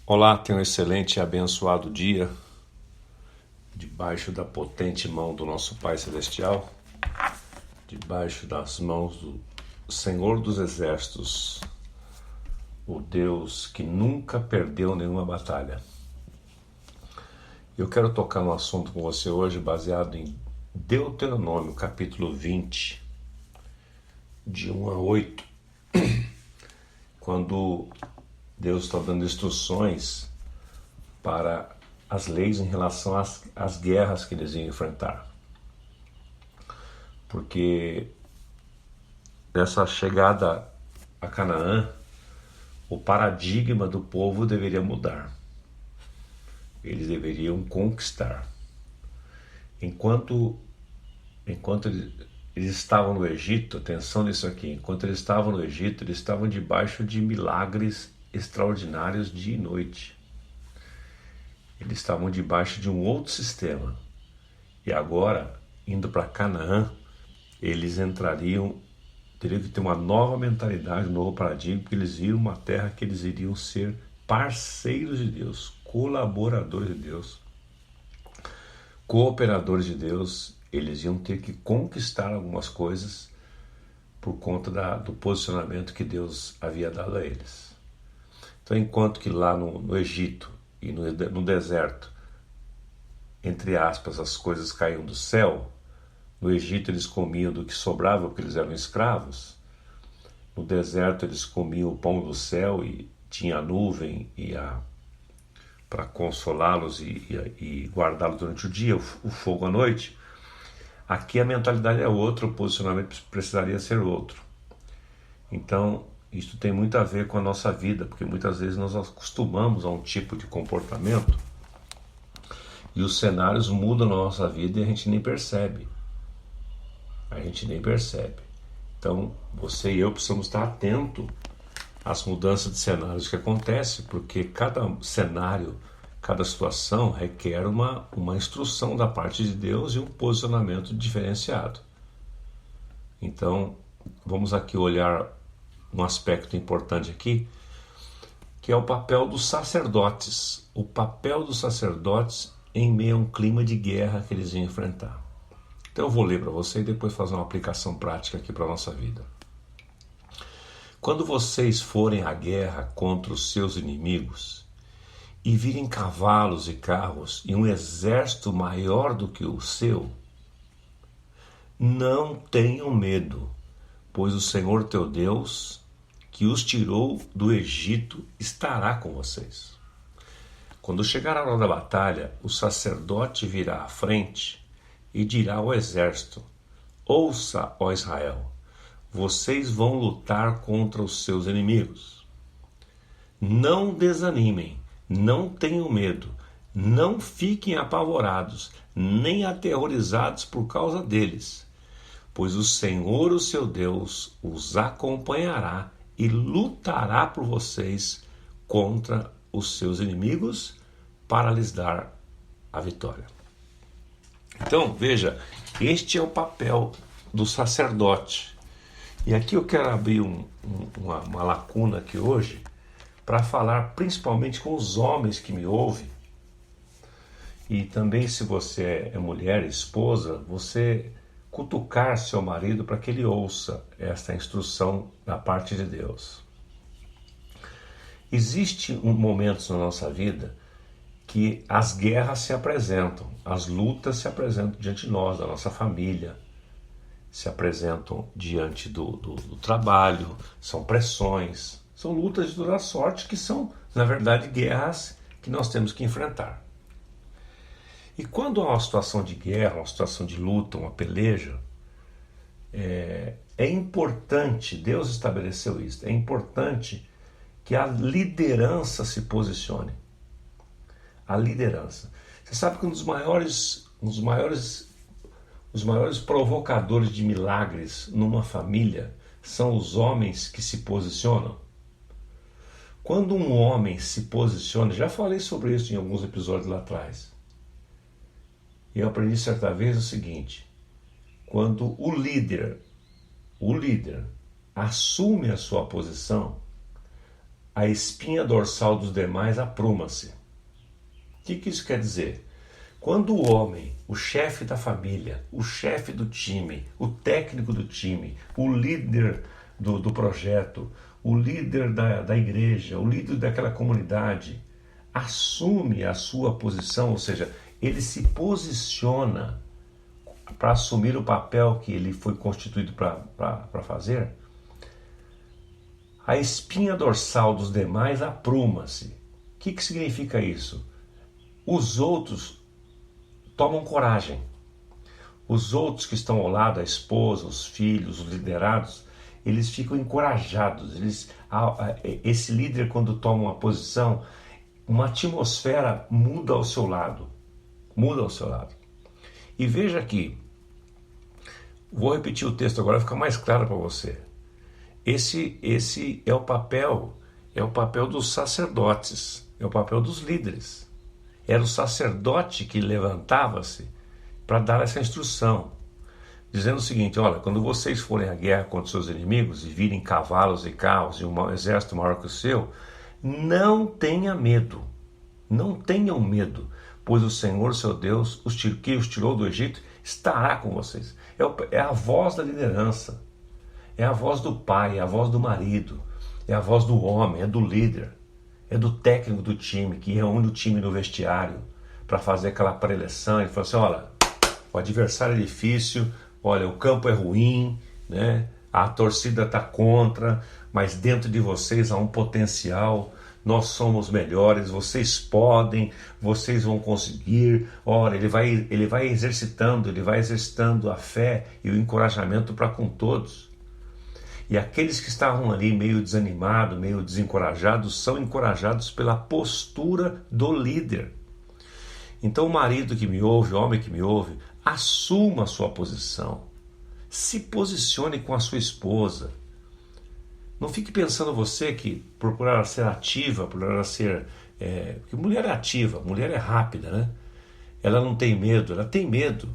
Olá, tenha um excelente e abençoado dia, debaixo da potente mão do nosso Pai Celestial, debaixo das mãos do Senhor dos Exércitos, o Deus que nunca perdeu nenhuma batalha. Eu quero tocar no assunto com você hoje baseado em Deuteronômio, capítulo 20, de 1 a 8, quando Deus está dando instruções para as leis em relação às guerras que eles iam enfrentar. Porque nessa chegada a Canaã, o paradigma do povo deveria mudar. Eles deveriam conquistar. Enquanto eles estavam no Egito, atenção nisso aqui, enquanto eles estavam no Egito, eles estavam debaixo de milagres extraordinários dia e noite. Eles estavam debaixo de um outro sistema. E agora, indo para Canaã, eles teriam que ter uma nova mentalidade, um novo paradigma, porque eles viram uma terra que eles iriam ser parceiros de Deus, colaboradores de Deus, cooperadores de Deus. Eles iam ter que conquistar algumas coisas por conta do posicionamento que Deus havia dado a eles. Então, enquanto que lá no Egito e no deserto, entre aspas, as coisas caíam do céu, no Egito eles comiam do que sobrava porque eles eram escravos, no deserto eles comiam o pão do céu e tinha a nuvem para consolá-los e guardá-los durante o dia, o fogo à noite. Aqui a mentalidade é outra, o posicionamento precisaria ser outro. Então, isso tem muito a ver com a nossa vida, porque muitas vezes nós acostumamos a um tipo de comportamento e os cenários mudam na nossa vida e a gente nem percebe. Então, você e eu precisamos estar atentos às mudanças de cenários que acontecem, porque cada cenário, cada situação requer uma instrução da parte de Deus e um posicionamento diferenciado. Então, vamos aqui olhar um aspecto importante aqui, que é o papel dos sacerdotes. O papel dos sacerdotes em meio a um clima de guerra que eles iam enfrentar. Então eu vou ler para você e depois fazer uma aplicação prática aqui para a nossa vida. Quando vocês forem à guerra contra os seus inimigos e virem cavalos e carros e um exército maior do que o seu, não tenham medo, pois o Senhor teu Deus, que os tirou do Egito, estará com vocês. Quando chegar a hora da batalha, o sacerdote virá à frente e dirá ao exército: ouça, ó Israel, vocês vão lutar contra os seus inimigos. Não desanimem, não tenham medo, não fiquem apavorados, nem aterrorizados por causa deles, pois o Senhor, o seu Deus, os acompanhará e lutará por vocês contra os seus inimigos para lhes dar a vitória. Então, veja, este é o papel do sacerdote. E aqui eu quero abrir uma lacuna aqui hoje para falar principalmente com os homens que me ouvem. E também, se você é mulher, esposa, você cutucar seu marido para que ele ouça esta instrução da parte de Deus. Existem momentos na nossa vida que as guerras se apresentam, as lutas se apresentam diante de nós, da nossa família, se apresentam diante do trabalho, são pressões, são lutas de toda sorte que são, na verdade, guerras que nós temos que enfrentar. E quando há uma situação de guerra, uma situação de luta, uma peleja, é importante, Deus estabeleceu isso, é importante que a liderança se posicione. A liderança. Você sabe que um dos maiores provocadores de milagres numa família são os homens que se posicionam? Quando um homem se posiciona, já falei sobre isso em alguns episódios lá atrás, e eu aprendi certa vez o seguinte: quando o líder assume a sua posição, a espinha dorsal dos demais apruma-se. O que isso quer dizer? Quando o homem, o chefe da família, o chefe do time, o técnico do time, o líder do projeto, o líder da igreja, o líder daquela comunidade, assume a sua posição, ou seja, ele se posiciona para assumir o papel que ele foi constituído para fazer, a espinha dorsal dos demais apruma-se. O que significa isso? Os outros tomam coragem. Os outros que estão ao lado, a esposa, os filhos, os liderados, eles ficam encorajados. Esse líder, quando toma uma posição, uma atmosfera muda ao seu lado. Muda ao seu lado. E veja aqui, vou repetir o texto agora, fica mais claro para você. Esse é o papel dos sacerdotes, é o papel dos líderes. Era o sacerdote que levantava-se para dar essa instrução, dizendo o seguinte: olha, quando vocês forem à guerra contra os seus inimigos e virem cavalos e carros e um exército maior que o seu, não tenha medo, não tenham medo, pois o Senhor, seu Deus, que os tirou do Egito, estará com vocês. É a voz da liderança, é a voz do pai, é a voz do marido, é a voz do homem, é do líder, é do técnico do time, que reúne o time no vestiário para fazer aquela preleção e fala assim: olha, o adversário é difícil, olha, o campo é ruim, né? A torcida está contra, mas dentro de vocês há um potencial, nós somos melhores, vocês podem, vocês vão conseguir. Olha, ele vai exercitando a fé e o encorajamento para com todos. E aqueles que estavam ali meio desanimados, meio desencorajados, são encorajados pela postura do líder. Então o marido que me ouve, o homem que me ouve, assuma a sua posição. Se posicione com a sua esposa. Não fique pensando você que procurar ser ativa, procurar ser... porque mulher é ativa, mulher é rápida, né? Ela não tem medo, ela tem medo.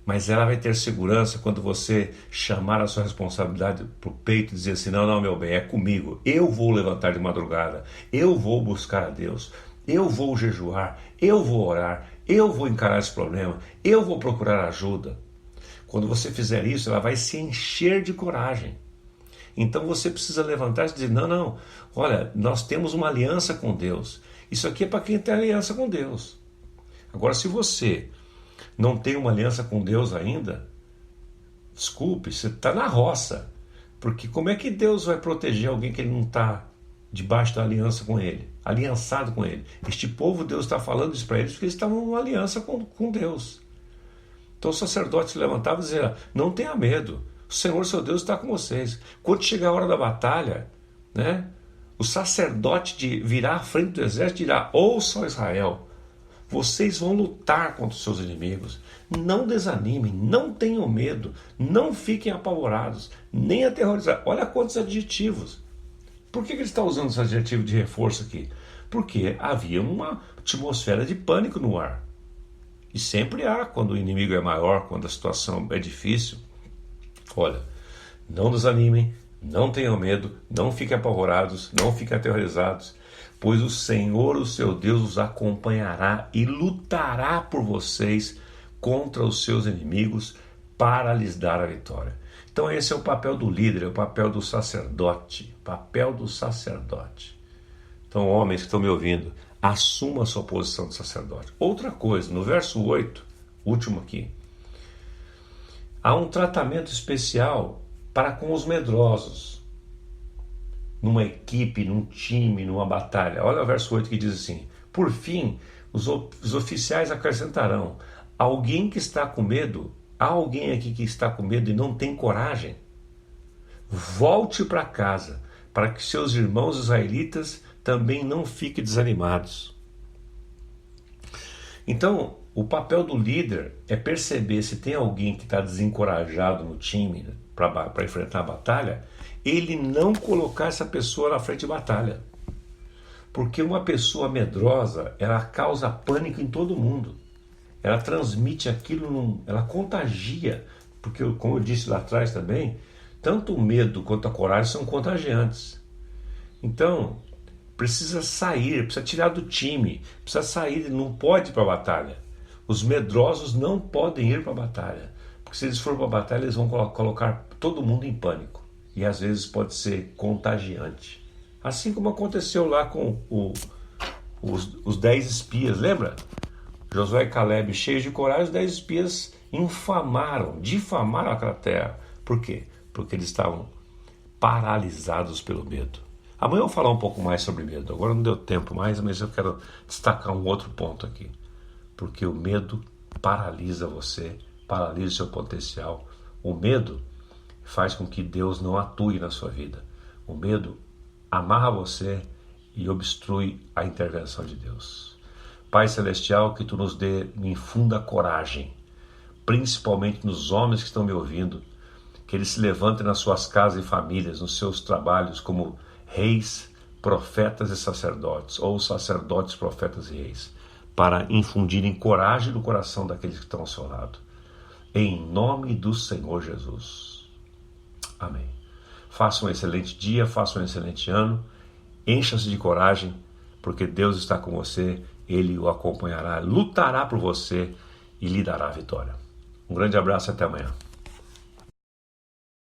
Mas ela vai ter segurança quando você chamar a sua responsabilidade para o peito e dizer assim: não, meu bem, é comigo. Eu vou levantar de madrugada, eu vou buscar a Deus, eu vou jejuar, eu vou orar, eu vou encarar esse problema, eu vou procurar ajuda. Quando você fizer isso, ela vai se encher de coragem. Então você precisa levantar e dizer: não, olha, nós temos uma aliança com Deus. Isso aqui é para quem tem aliança com Deus. Agora, se você não tem uma aliança com Deus ainda, desculpe, você está na roça. Porque como é que Deus vai proteger alguém que ele não está debaixo da aliança com ele, aliançado com ele? Este povo, Deus está falando isso para eles porque eles estavam numa aliança com Deus. Então o sacerdote se levantava e dizia: não tenha medo, o Senhor seu Deus está com vocês. Quando chegar a hora da batalha, né, o sacerdote virá à frente do exército e dirá: ouça, Israel, vocês vão lutar contra os seus inimigos. Não desanimem, não tenham medo, não fiquem apavorados, nem aterrorizados. Olha quantos adjetivos. Por que ele está usando esse adjetivo de reforço aqui? Porque havia uma atmosfera de pânico no ar. E sempre há, quando o inimigo é maior, quando a situação é difícil. Olha, não desanimem, não tenham medo, não fiquem apavorados, não fiquem aterrorizados, pois o Senhor, o seu Deus, os acompanhará e lutará por vocês contra os seus inimigos para lhes dar a vitória. Então esse é o papel do líder, é o papel do sacerdote, papel do sacerdote. Então, homens que estão me ouvindo, assuma a sua posição de sacerdote. Outra coisa, no verso 8, último aqui, há um tratamento especial para com os medrosos. Numa equipe, num time, numa batalha. Olha o verso 8 que diz assim: por fim, os oficiais acrescentarão: alguém que está com medo, há alguém aqui que está com medo e não tem coragem? Volte para casa, para que seus irmãos israelitas também não fiquem desanimados. Então, o papel do líder é perceber se tem alguém que está desencorajado no time, né, para enfrentar a batalha, ele não colocar essa pessoa na frente de batalha. Porque uma pessoa medrosa, ela causa pânico em todo mundo. Ela transmite aquilo, ela contagia. Porque, como eu disse lá atrás também, tanto o medo quanto a coragem são contagiantes. Então, precisa sair, precisa tirar do time, precisa sair, não pode ir para a batalha. Os medrosos não podem ir para a batalha, porque se eles forem para a batalha, eles vão colocar todo mundo em pânico, e às vezes pode ser contagiante. Assim como aconteceu lá com os 10 espias, lembra? Josué e Caleb, cheios de coragem, os 10 espias difamaram aquela terra. Por quê? Porque eles estavam paralisados pelo medo. Amanhã eu vou falar um pouco mais sobre medo. Agora não deu tempo mais, mas eu quero destacar um outro ponto aqui. Porque o medo paralisa você, paralisa o seu potencial. O medo faz com que Deus não atue na sua vida. O medo amarra você e obstrui a intervenção de Deus. Pai Celestial, que Tu nos dê, me infunda coragem, principalmente nos homens que estão me ouvindo, que eles se levantem nas suas casas e famílias, nos seus trabalhos, como reis, profetas e sacerdotes, ou sacerdotes, profetas e reis, para infundirem coragem no coração daqueles que estão ao seu lado. Em nome do Senhor Jesus. Amém. Faça um excelente dia, faça um excelente ano, encha-se de coragem, porque Deus está com você, Ele o acompanhará, lutará por você e lhe dará a vitória. Um grande abraço e até amanhã.